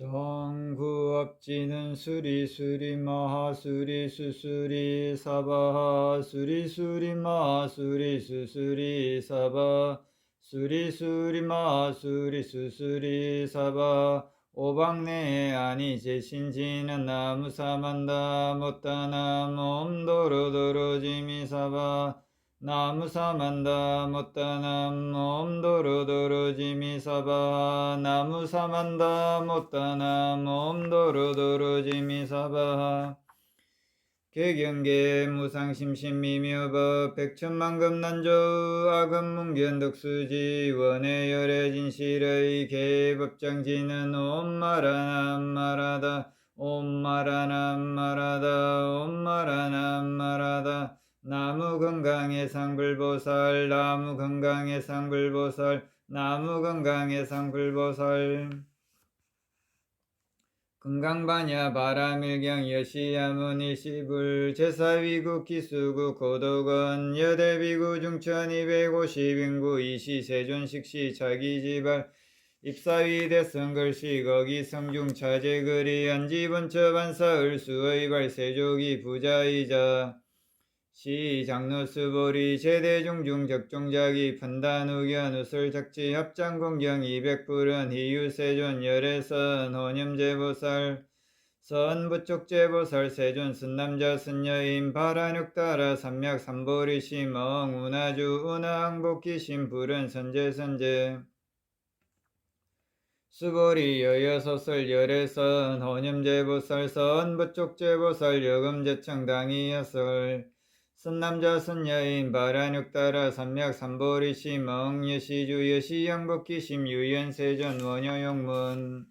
정구업지는 수리수리 마하수리 수수리 사바하 수리수리 마하수리 수수리 사바 수리수리 마하수리 수수리 사바 오박내에 아니 제신지는 나무사만다 못다나무 옴도로도로지미 사바 나무사만다 못다나무 옴도로도로지미 사바 나무사만다 못다나무 옴도로도로지미 사바 개경계 무상심심미묘법 백천만금난조 악음문견덕수지 원해열애진실의 개법장지는 옴마라남마라다 옴마라남마라다 옴마라남마라다 나무건강의 상불보살 나무건강의 상불보살 나무건강의 상불보살 금강반야 바라밀경 여시야문일시불 제사위국 기수국 고도건 여대비구 중천 250인구 이시세존식시 자기지발 입사위 대성글씨 거기 성중 차제거리 안지번처 반사을 수의발 세조기 부자이자 시장로수보리 제대중중 적종자기 판단우견 우설작지 합장공경 200불은 희유세존 열애선 혼염제보살 선부촉제보살 세존 순남자 순여인 바라육따라 삼맥삼보리심 엉운하주 운항복기심 불은 선제선제 수보리 여여소설 열애선 혼염제보살 선부촉제보살 여금제청당이여설 선남자 선여인 바라육따라 삼맥삼보리심 엉여시주 여시양복기심 유연세존 원효용문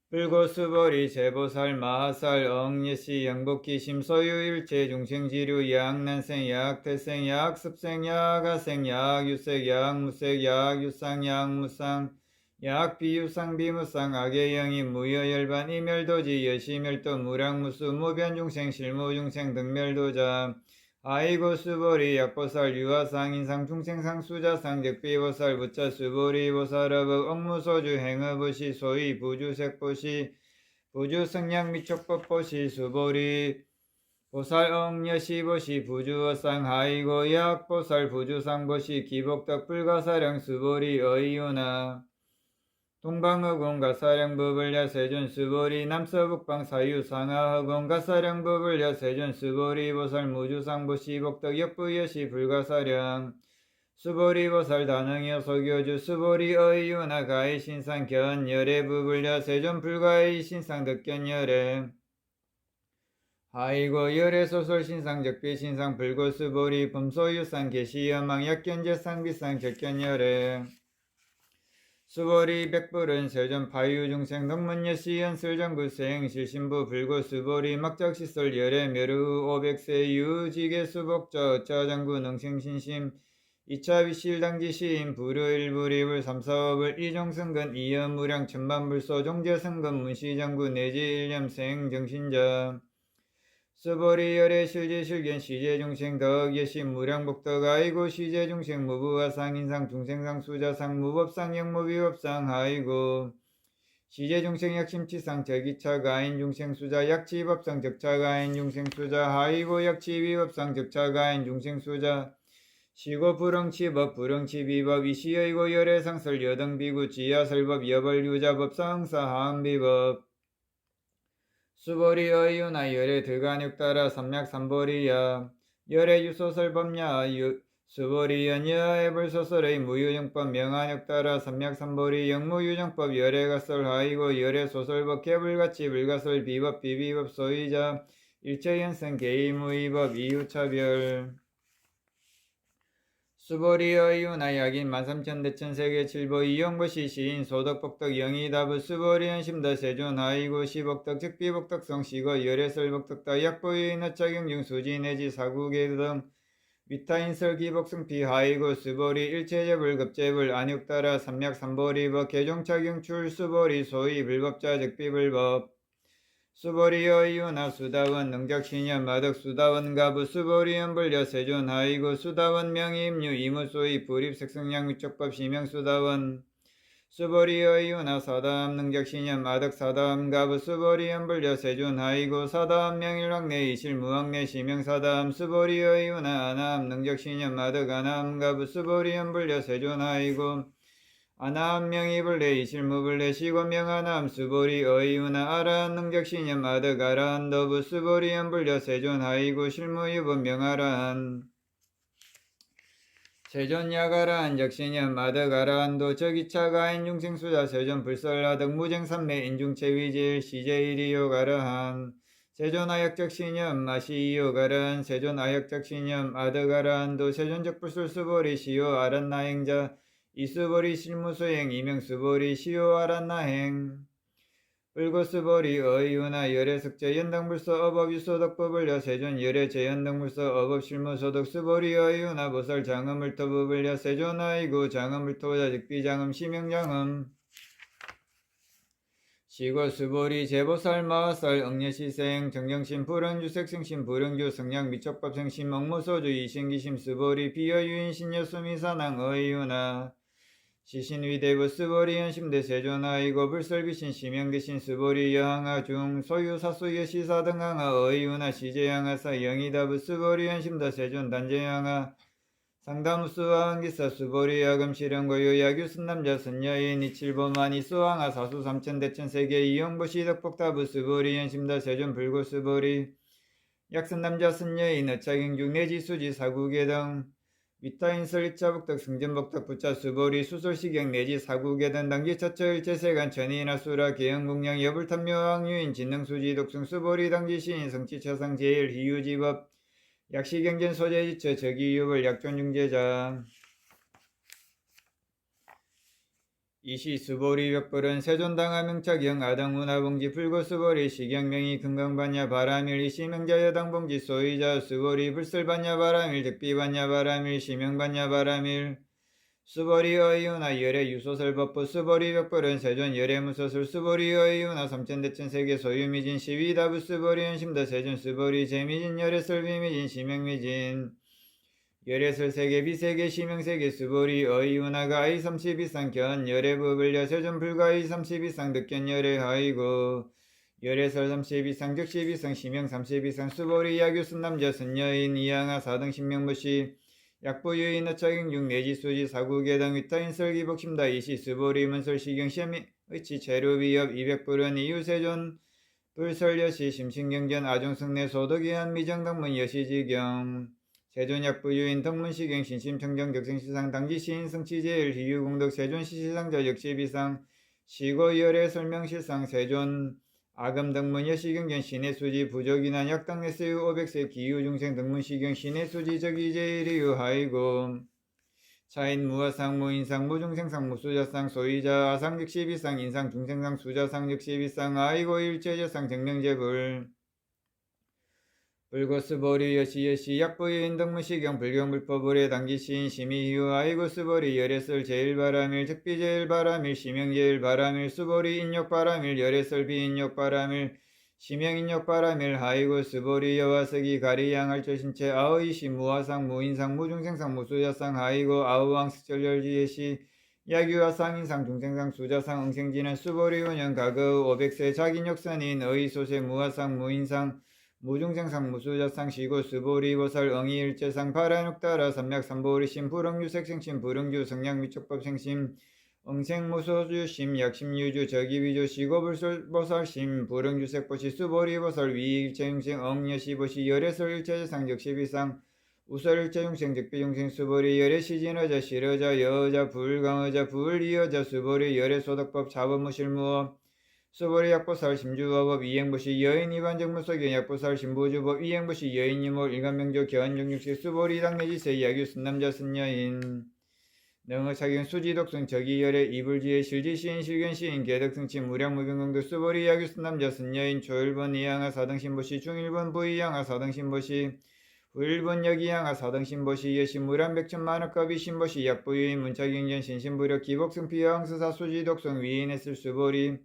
불고수보리 제보살 마하살 엉여시 양복기심 소유일체 중생지류 약난생 약태생 약습생 약아생 약유색 약무색 약유상 약무상 약비유상 비무상 악의영이 무여열반 이멸도지 여시멸도 무량무수 무변중생 실무중생 등멸도자 아이고 수보리 약보살 유아상 인상 중생상 수자상 적비보살 부처 수보리 보살업의 억무소주 행업보시 소위 부주색보시 부주성량 미촉법보시 수보리 보살 억여시보시 부주어상 아이고 약보살 부주상보시 기복덕 불가사령 수보리 어이유나 동방허공 가사령법을야 세존 수보리 남서북방 사유상하허공 가사령법을야 세존 수보리 보살 무주상보시 복덕 역부여시 불가사령 수보리 보살 단응여 소교주 수보리 어이유나 가이신상 견열애 부불야 세존 불가의 신상 덕견열애 아이고 열애소설 신상 적비신상 불고수보리 범소유상 계시여망 약견제상 비상 적견열애 수보리 백불은 세전 파유중생 덕문여시연 설정구생 실신부 불고 수보리 막작시설 열애 멸후 500세 유지계 수복저 짜장구 능생신심 2차 비실당지시인 불의일불이불 3사업을 이종승근 이연무량 천만불소 종제승근 문시장구 내지 일념생 정신자 수보리 열애 실지실견 시제중생 덕여신 무량복덕 아이고 시제중생 무부하상 인상 중생상 수자상 무법상 영무비법상 아이고 시제중생 약심치상 적이차 가인중생 수자 약지법상 적차 가인중생 수자 아이고 약지비법상 적차 가인중생 수자 시고 불응치법 불응치비법 이시여이고 열애상설 여등비구 지하설법 여벌유자법 상사 하음비법 수보리 어이유나 열애 들간육따라 삼맥삼보리야 열애 유소설법야 수보리 연여 애불소설의 무유정법 명한육따라 삼맥삼보리 영무유정법 열애가설 하이고 열애 소설법 개불같이 불가설 비법 비비법 소이자 일체연생 개의무의법 이유차별 수보리 어이유나 약인 만삼천대천세계 칠보 이용보시 시인 소덕복덕 영의다부 수보리 연심더 세존 하이고 시복덕 즉비복덕 성시고 열애설복덕다 약보유인 어차경중 수지내지 사구계 등 위타인설 기복승피 하이고 수보리 일체제불 급제불 안육따라 삼맥삼보리법 개종차경출 수보리 소위 불법자 즉비불법 수보리 어이유나 수다원 능작신현 마덕 수다원 가부 수보리 연불려 세존 하이고 수다원 명의임류 이무소위 불입색성량 위촉법 시명 수다원 수보리 의유나 사다음 능적신념 마득 사다음 가부 수보리 연불려 세존 하이고 사다음 명일왕내 이실무왕내 시명 사다음 수보리 의유나 아나함 능적신념 마득 아나함 가부 수보리 연불려 세존 하이고 아나함 명이불내 이실무불내 시권명 아나함 수보리 의유나 아라한 능적신념 마득 아라한 더부 수보리 연불려 세존 하이고 실무유분 명아라한 세존야가라한 적신연 마득아라한도 저기차가인 중생수자 세존 불설라득 무쟁삼매 인중체위질 시제일이요가라한 세존아역적신연 마시이요가라한 세존아역적신연 마득아라한도 세존적불술수보리 시요 아란나행자 이수보리 실무수행 이명수보리 시요 아란나행 불고수보리 의유나 열애석제 연당불서 어법유소득법을 여세존 열애제연당불서 어법실무소득 수보리 의유나 보살 장음을토법을 여세존 아이구 장음을토자 즉비장음 시명장음 시고수보리 제보살 마하살 응예시생 정경심 불응주색생심 불응주 성량 미척법생심 억무소주 이신기심 수보리 비여유인신여수미사낭 의유나 시신위대부 수보리 연심대 세존하이고 불설비신 시명대신 수보리 여항하 중 소유 사수여 시사 등항하 의유나 시제양하사 영이다부 수보리 연심다 세존 단제양하 상담수왕기사 수보리 야금 실현고유 야규순남자 선여인 이칠보만 이수왕하 사수 삼천대천 세계 이용보시 덕복다부 수보리 연심다 세존 불고 수보리 약선남자 선여인 어차경중 내지수지 사국의 등 위타인설 입자복덕 승전복덕 부차 수보리 수솔시경 내지 사국에든 당기 처처일 제세간 천이나 수라 계영공양 여불탐묘왕유인 진능수지 독승 수보리 당지시인 성치처상 제일 희유지법 약시경전 소재지처 적이유벌 약존중재자 이시 수보리 벽불은 세존당하 명착영 아당문화봉지 불고수보리 시경명이 금강반야 바람일 이시명자 여당봉지 소이자 수보리 불설반야 바람일 득비반야 바람일 시명반야 바람일 수보리 의유나 열애 유소설법부 수보리 벽불은 세존 열애무소술 수보리 의유나 삼천대천 세계 소유미진 시위다부 수보리 연심다 세존 수보리 재미진 열애설비미진 시명미진 열애설 세계 비세계 시명세계 수보리 의유나가 아이 30이상 견 열애법을 여세존 불가이 30이상 득견 열애하이고 열애설 30이상 적십이상 시명 30이상 수보리 야규순남자 선여인 이양하 사등 신명무시 약부유인 어차경중 내지수지 사국예당 위타인설 기복심다 이시 수보리 문설시경 시험이 의치 재료비업 200불은 이유세존 불설여시 심신경전 아종성내 소득이한 미정당문 여시지경 세존약부유인 덕문시경 신심청정 격생시상 당지시인 성치제일 희유공덕 세존시시상자 역시비상 시고열의 설명실상 세존 아금덕문 여시경전 신의수지 부족이난 약당내세유 500세 기유중생 덕문시경 신의수지 적이제일이유 하이고 차인 무화상 무인상 무중생상 무수자상 소이자 아상 역시비상 인상 중생상 수자상 역시비상 아이고 일제자상 정명제불 불고수보리 여시여시 약부유인 덕문시경 불경불법을에 당기시인 심의휴 아이고수보리 열애설 제일바람일 특비제일바람일 시명제일바람일 수보리 인욕바람일 열애설 비인욕바람일 시명인욕바람일 하이고수보리 여화석이 가리양할조신체 아의시 무화상 무인상 무중생상 무수자상 하이고 아우왕스철열지예시 야규화상 인상 중생상 수자상 응생지는 수보리 운영 가그 500세 자기력선인 의소세 무화상 무인상 무중생상 무수자상 시고 수보리 보살 응이일제상 파란육따라 삼맥삼보리심 불응유색생심 불응주 성량미촉법생심 응생무소주심 약심유주 적이비주 시고불설보살심 불응주색보시 수보리보살 위일체용생 응여시보시 열애설일체자상 적시비상 우설일체용생 적비용생 수보리 열애시진어자 실어자 여자 불강어자 불이어자 수보리 열애소득법 자법무실무업 수보리 약보살 심주어법 이행보시 여인 이반정무소경 약보살 심보주법 이행보시 여인유몰 일간명조 견중육시 수보리 당내지세 야규 순남자 순여인 능어차경 수지독성 적이열애 이불지혜 실지시인 실견시인 개덕승치 무량무병공도 수보리 야규 순남자 순여인 초일본 이양하 사등신보시 중일본 부이양하 사등신보시 후일본 여기양하 사등신보시 여신 무량백천만억갑이 신보시 약부유인 문차경전 신신부력 기복승피여항스사 수지독성 위인했을 수보리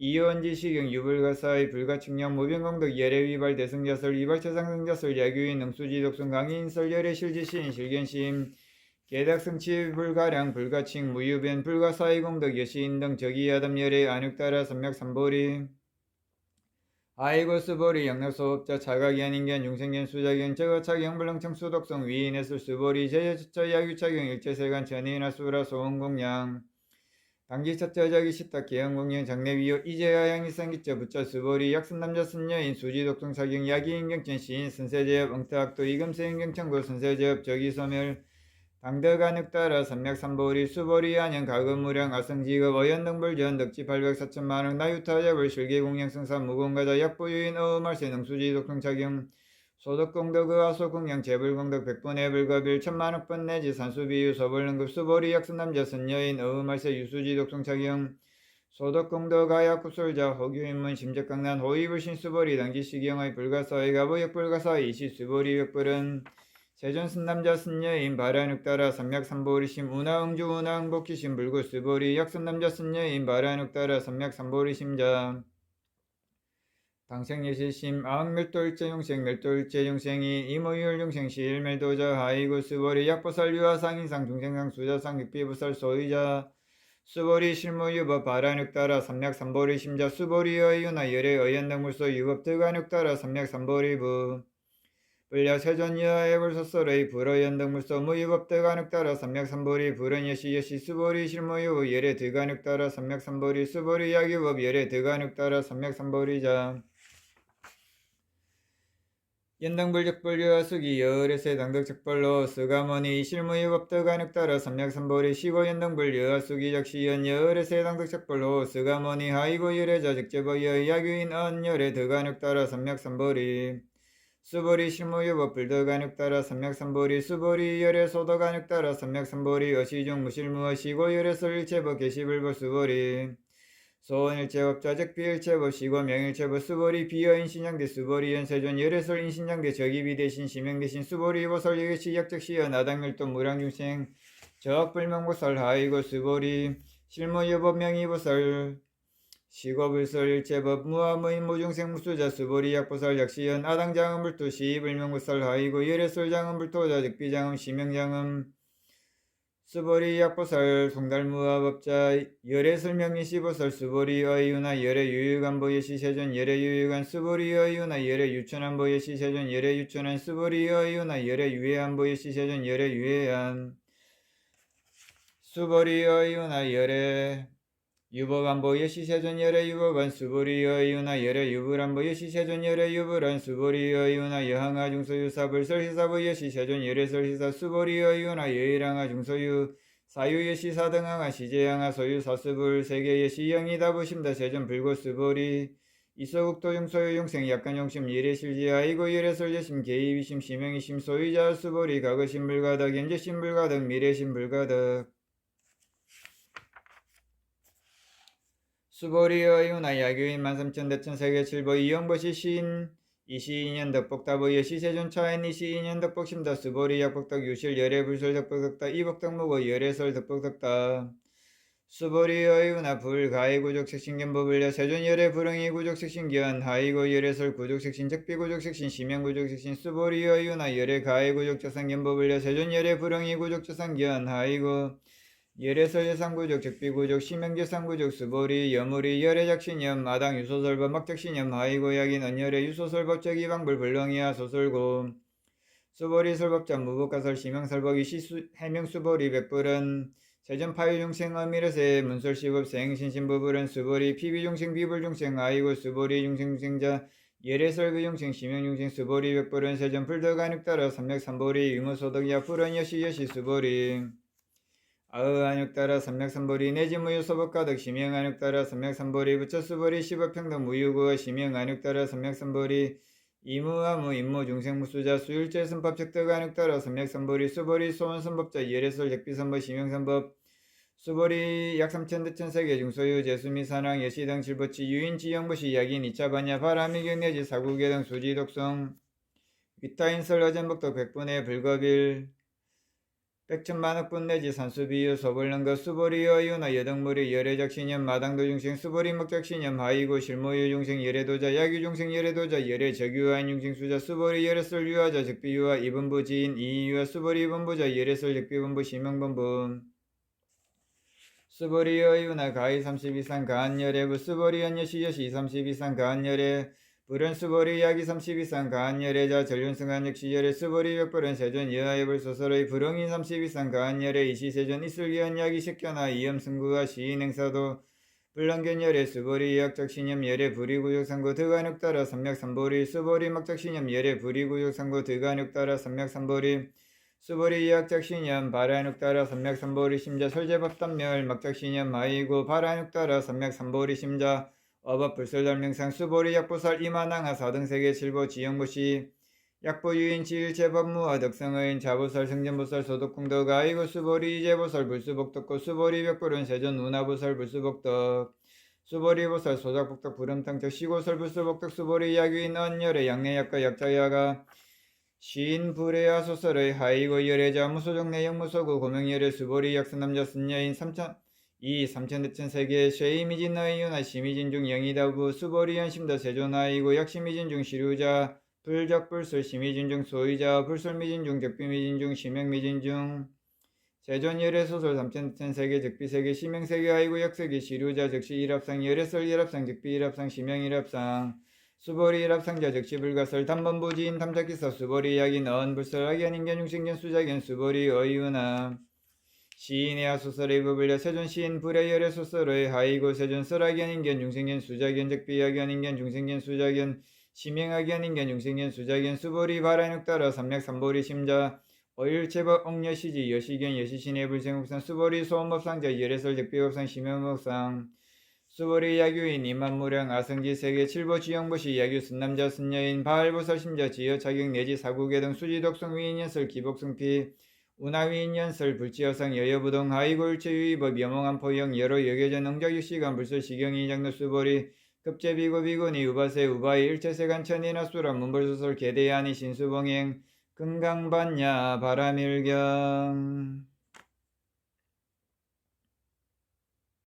이원지시경 유불가사의 불가측량 무병공덕 예례위발 대승자설 이발체상승자설 야규인 응수지독성 강의인설 열애실지시인 실견시임 계닥승치 불가량 불가칭 무유변 불가사의공덕 여시인 등 적이야담 열의 안육따라 삼맥삼보리 아이고 수보리 영락소업자 자가기한 인견 용생견 수자견 저거차경 불능청 수독성 위인해술 수보리 제여주처 야규차경 일제세간 전이나 수라 소원공양 당기차처 저기시타 개영공양 장내위요 이제야양이 생기처 부처 수보리 약순남자 순여인 수지독성 차경 야기인경천 시인 선세제업 엉타악도 이금세인경 청구 선세제업 저기소멸 당덕안흑따라 삼맥삼보리 수보리 안영 가금무량 아성지급 어연등불전 덕지 800사천만원 나유타잡을 실계공양승산 무공가자 약보유인 어음할세 능수지 독성착용 소득공덕 의아소공양 재불공덕 백분의 불급일 천만억번 내지 산수비유 서벌능급 수보리 약순남자 선여인 어음할세 유수지 독성착용 소득공덕 아약구술자 호규인문 심적강난 호위불신 수보리 당지시경의 불가사의 가부역불가사의 이시수보리 역불은 세존순남자 순여인 바라눅따라 삼맥삼보리심 운하응주 운하응복기심 불구수보리 약순남자 순여인 바라눅따라 삼맥삼보리심자 당생예시심 아흥멸도일체용생 멸도일체용생이 이모유일용생시 일멜도자 하이구 수보리 약보살 유하상인상 중생상 수자상 육비부살 소의자 수보리 실무유법 바라눅따라 삼맥삼보리심자 수보리의 유나 열의 의연등물소 유법득안육따라 삼맥삼보리부 불려 세존여의 불소설의 불어연등물소 무유법대간육따라 삼맥삼보리 불은여시 수보리 실무유 열의 드간육따라 삼맥삼보리 수보리 약유법 열의 드간육따라 삼맥삼보리자 연등불적불유하수기 여을에세 당덕적벌로 스가머니 실무유법대간육따라 삼맥삼보리 시고연등불 여하수기 적시연 여을에세 당덕적벌로 스가머니 하이고 열의자 적재버여 약유인 언열의 드간육따라 삼맥삼보리 수보리 실무유법 불덕안육따라 삼맥삼보리 수보리 열의 소덕안육따라 삼맥삼보리 어시중 무실무어시고 열의설 일체법 개시불법 수보리 소원일체법자 적비일체법 시고 명일체법 수보리 비어인신양대 수보리 연세존 열의설 인신양대 적이비대신 시명대신 수보리 보설 여기시 약적시여 나당멸도 무량중생 적불명보설 하이고 수보리 실무유법 명의보설 시고불설 일체법 무아무인 무중생 무수자 수보리 약보살 약시연 아당장음 불토시 불명보살 하이고 열애설장음 불토자 득비장음 시명장음 수보리 약보살 송달무아법자 열애설명이시보살 수보리 어이유나 열애유유간보예시 세존 열애유유간 수보리 어이유나 열애유천한보예시 세존 열애유천한 수보리 어이유나 열애유해한보예시 세존 열애유해한 수보리 어이유나 열애 유법안보 예시세존 열의 유법안 수보리의 유나 열의 유불안보 예시세존 열의 유불안 수보리의 유나 여항아 중소유사 불설시사부 예시세존 열의 설시사 수보리의 유나 여일항아 중소유 사유 예시사 등항아 시제항아 소유 사수불 세계 예시 영이다부심다 세존 불고 수보리 이소국도 중소유 용생 약간 용심 예례실지 아이고 예례설제심 개입이심 시명이심 소유자 수보리 가거심 불가덕 현재심 불가덕 미래심 불가덕 수보리의 유나 야교인 만삼천대천 세계칠보 이영보시 시인 이시인연 덕복다보여 시세존 차인 이시인연 덕복심다 수보리 약복덕 유실 열애불설 덕복덕다 이복덕무고 열애설 덕복덕다 수보리의 유나 불가해구족 색신견법을려 세존 열애 불응이 구족 색신견 하이고 열애설 구족 색신 적비구족 색신 시명구족 색신 수보리의 유나 열애 가해구족 저상견법을려 세존 열애 불응이 구족 저상견 하이고 열애설 예상구족 적비구족 시명재상구족 수보리 여물이 열애작신염 마당 유소설법 막적신염 하이고 약인 언열의 유소설법적 이방불 불렁이야 소설고 수보리 설법자 무법가설 시명설법이 해명수보리 백불은 세전파유중생 어미르세 문설시법 생신신부불은 수보리 피비중생 비불중생 아이고 수보리 중생중생자 열애설비중생 시명중생 수보리 백불은 세전불덕안육따라 삼맥삼보리 유무소덕야 불언여시 수보리 아의안육따라 삼맥삼보리 내지 무유소법가득 시명안육따라 삼맥삼보리 부처수보리 시법평등 무유구어 시명안육따라 삼맥삼보리 이무아무 임무중생무수자 수율제선법적득안육따라 삼맥삼보리 수보리 소원선법자 열애설 적비선법 시명선법 수보리 약삼천대천세계 중소유 제수미 산왕 예시등 칠보치 유인지영보시 약인 2차 반야 바람이경 내지 사구계등 수지독성 위타인설 어전복덕 백분의 불거빌 백천만억분 내지 산수비유 소불능거 수보리여 이유나 여덕물이 열애작신념 마당도중생 수보리 먹작신념 하이고 실모유 중생 열애도자 야규중생 열애도자 열애적유하인 중생 수자 수보리 열애설 유하자 적비유하 이분부 지인 이유하 수보리 이분부자 열애설 적비분부 시명분부 수보리여 이유나 가히 32산 가한열애 수보리 연여시여시 32산 가한열애 불은 수보리 야기 32산 가한열애자 전륜승한 역시열애 수보리 벽불은 세전 여하예불 소설의 불응인 32산 가한열애 이시세전 이슬기한 야기 식견하 이염승구가 시인행사도 불랑견열애 수보리 약작신념 열애 불이구역상고 드간육따라 삼맥삼보리 수보리 막작신념 열애 불이구역상고 드간육따라 삼맥삼보리 수보리 약작신념 바라육따라 삼맥삼보리 심자 설제법단멸 막작신념 마이고 바라육따라 삼맥삼보리 심자 어법불설달명상 수보리 약보살 이만항하 사등세계 칠보 지영보시 약보유인 지일제법무와 덕성의인 자보살 성전보살 소독공덕 아이고 수보리 이제보살 불수복덕고 수보리 벽불은 세전 운하보살 불수복덕 수보리보살 소작복덕 불음탕적 시고설 불수복덕 수보리 약유인 언열의 양내약과 약자야가 시인 불의야 소설의 하이고 열애자 무소정내 영무소구 고명열애 수보리 약선남자 순여인 삼천대천세계 쉐이미진 너이유나 시미진중 영이다부 수보리 연심더 세존하이고 약시미진중 시류자 불적불술 시미진중 소의자 불술미진중 적비미진중 시명미진중 세존열애소설 삼천대천세계 적비세계 시명세계 하이고 약세계 시류자 적시 일합상 열애설 일합상 적비 일합상 시명 일합상 수보리 일합상자 적시불가설 담번부지인 탐작기사 수보리 약인 어언불설 악연인견 중생견 수작견 수보리 어이유나 시인의 하소설의 부불려 세존시인 불의 열애 소설의 하이고 세존 설악연인견 중생견 수작견 적비악연인견 중생견 수작견 시명악연인견 중생견 수작견 수보리 바라육따라 삼맥삼보리 심자 어일체법 옥여시지 여시견 여시신의 불생업상 수보리 소음법상자 열애설 적비법상 시명법상 수보리 야규인 이만무량 아성지 세계 칠보 지영보시 야규 순남자 순여인 바알보살 심자 지여 자격 내지 사국계 등 수지독성 위인연설 기복성피 운하위인연설 불치여상 여여부동 하이골체유의법 여몽한포영 여러 여계전 응작유시간 불설시경이 장로 수보리 급제비고 비고니 우바세 우바이 일체세간 천인하수라 문벌소설 개대야니 신수봉행 금강반야 바라밀경